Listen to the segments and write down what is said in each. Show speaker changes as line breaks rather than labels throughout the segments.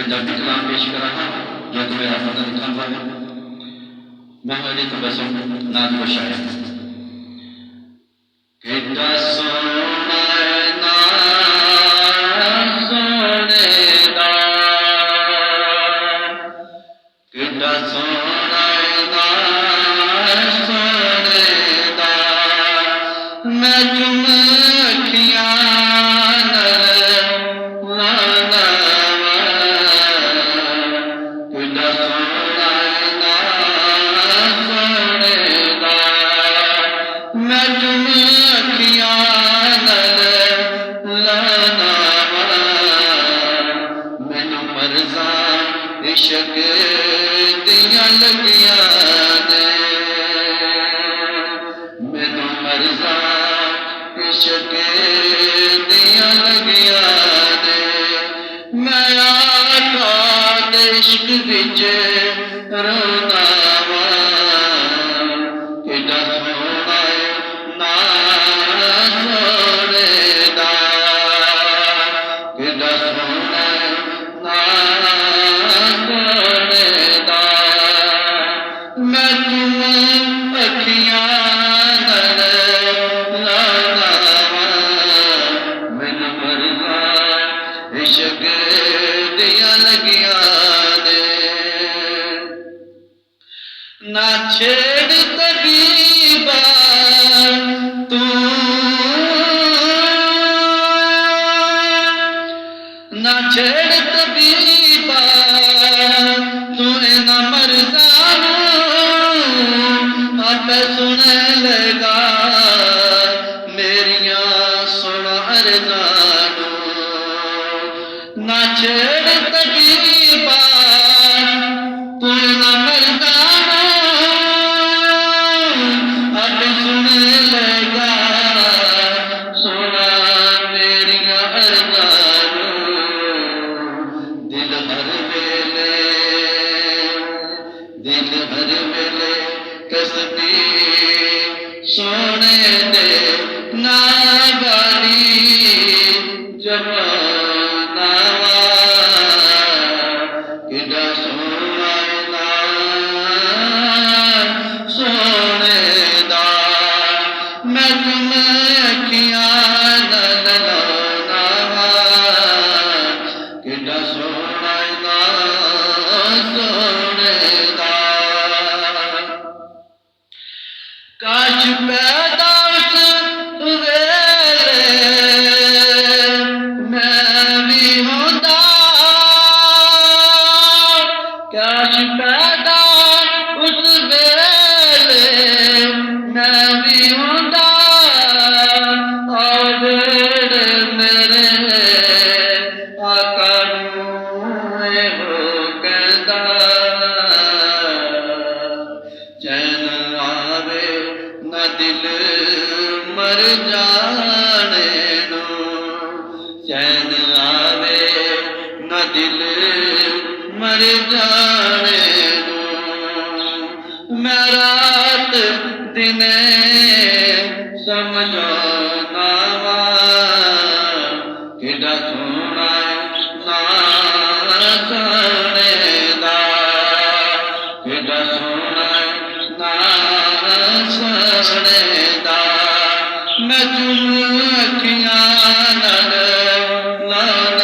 पंजाबी कलाम पेश कर रहा हूँ जो कि मेरा फजल खान भाई मैं वाली तो बस नाद को शायद कितना सोना ना सोनेदा कितना सोना ना सोनेदा मैं चुमकिया इश्क दिया लगिया ने मैनू मरजा इश्क दिया लगिया ने मैं आका दे इश्क विच रोना वा कितना सोना ना सोनेदा कितना सोना ना मैं तुम अखियां मैनू मरजा इश्क दिया लगिया ने ना छेड़ तबीबा तू ना छेड़ तबीबा तूने ना मरजानू आप सुन लगा मेरिया सुन अरजानू ना छेड़ तबीबा तूने ना मरजानू आप सुन लगा सुना मेरिया अरजानू दिल हर वेले कसदी सोने दे ना गाली जमाना कितना सोना ना सोने दा मैं तुम अखियां नलना कितना सोना ना सोने काश पैदा उस वेले मैं भी होंदा काश पैदा उस वेले मैं भी होंदा और मेरे आका नू हो कहदा चैन आवे ना दिल मर जाने नो चैन आवे ना दिल मर जाने नो मैं रात दिने समझाना वा कितना सोना ना सोनेदा कितना सोना ना सोनेदा मैं तुम अखियां लाना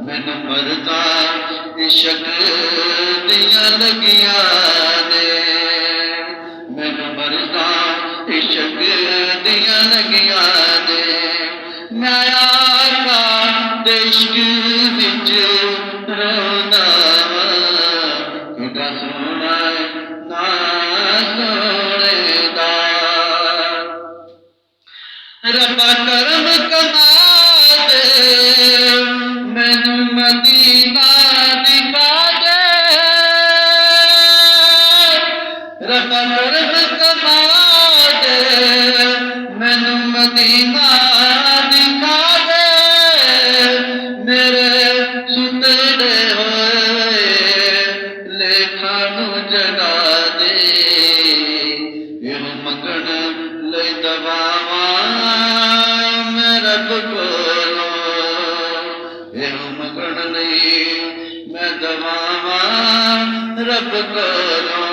मैनू मरदा इश्क दिया लगिया ने मैनू मरदा इश्क दिया लगिया ने मैं आका दे इश्क विच रोना कितना सोना ना सोनेदा रब्बा करम कमा दे मैनू मदीना दिखा दे रब्बा करम कमा दे मैनू मदीना दिखा दे मेरे सुतड़े होए लेखा नू जगा दे मंगण ले दवावा मैं रब कोलो मंगण नहीं ਦਵਾਵਾਂ ਰੱਬ ਕੋਲੋਂ,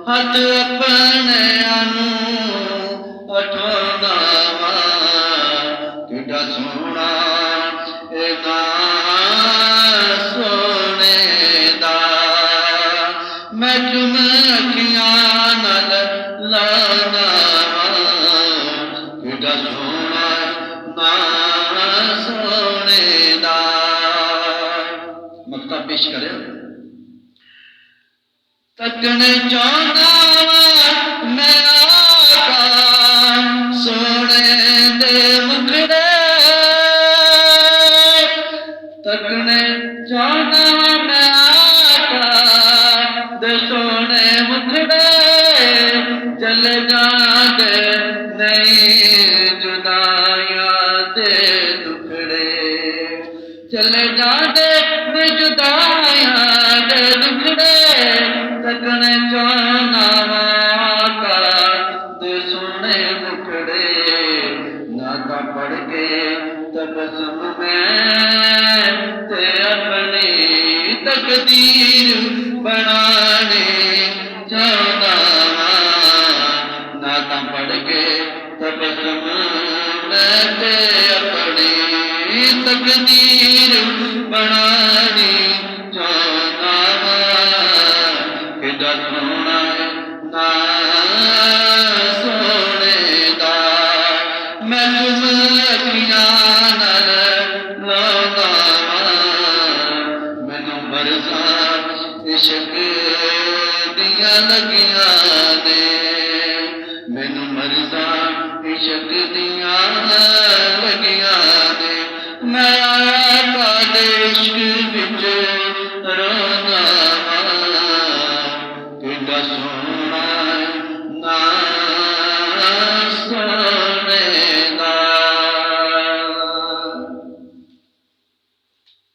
ਹੱਥ ਆਪਣਿਆਂ ਨੂੰ ਉਠਾਉਂਦਾ ਵਾਂ। ਕਿੱਡਾ ਸੋਹਣਾ ਇਹ ਨਾਂ ਸੋਹਣੇ ਦਾ, ਮੈਂ ਚੁੰਮ ਅੱਖੀਆਂ ਨਾਲ ਲਾਉਂਦਾ ਵਾਂ। ਕਿੱਡਾ ਸੋਹਣਾ ਨਾਂ ਸੋਹਣੇ ਦਾ। ਮਕਤਾ ਪੇਸ਼ ਕਰਿਆ। ਤੱਕਣ ਚਾਹੁੰਦਾ ਵਾਂ ਮੈਂ ਆਕਾ ਸੋਹਣੇ ਦੇ ਮੁਖੜੇ, ਤੱਕਣ ਚਾਹੁੰਦਾ ਵਾਂ ਮੈਂ ਆਕਾ ਦੇ ਸੋਹਣੇ ਮੁਖੜੇ। ਜਲ ਜਾਂਦੇ ਨਹੀਂ ਜੁਦਾਈਆਂ ਦੇ ਦੁਖੜੇ, ਚਲੇ ਜਾਂਦੇ ਨੇ ਜੁਦਾਈਆਂ ਦੇ ਦੁਖੜੇ। ਤੱਕਣ ਚਾਹੁੰਦਾ ਵਾਂ ਆਕਾ ਦੇ ਸੋਹਣੇ ਮੁਖੜੇ, ਨਾਤਾਂ ਪੜ੍ਹ ਕੇ ਤਬਸਮ ਮੈਂ ਤੇ ਆਪਣੀ ਤਕਦੀਰ ਬਣਾਉਣੀ ਚਾਹੁੰਦਾ ਵਾਂ। ਨਾਤਾਂ ਪੜ੍ਹ ਕੇ ਤਬਸਮ ਮੈਂ ਤੇ ਆਪਣੀ ਤਕਦੀਰ ਬਣਾਉਣੀ ਚਾਹੁੰਦਾ ਵਾਂ। ਕਿੱਡਾ ਸੋਹਣਾ ਨਾਂ ਸੋਹਣੇ ਦਾ, ਮੈਂ ਚੁੰਮ ਅੱਖੀਆਂ ਨਾਲ ਲਾਉਂਦਾ ਵਾਂ। ਮੈਨੂੰ ਮਰਜ਼ਾਂ ਇਸ਼ਕ ਦੀਆਂ ਲੱਗੀਆਂ ਨੇ, ਮੈਨੂੰ ਮਰਜ਼ਾਂ ਇਸ਼ਕ ਦੀਆਂ ਲੱਗੀਆਂ ਨੇ। ਮੈਂ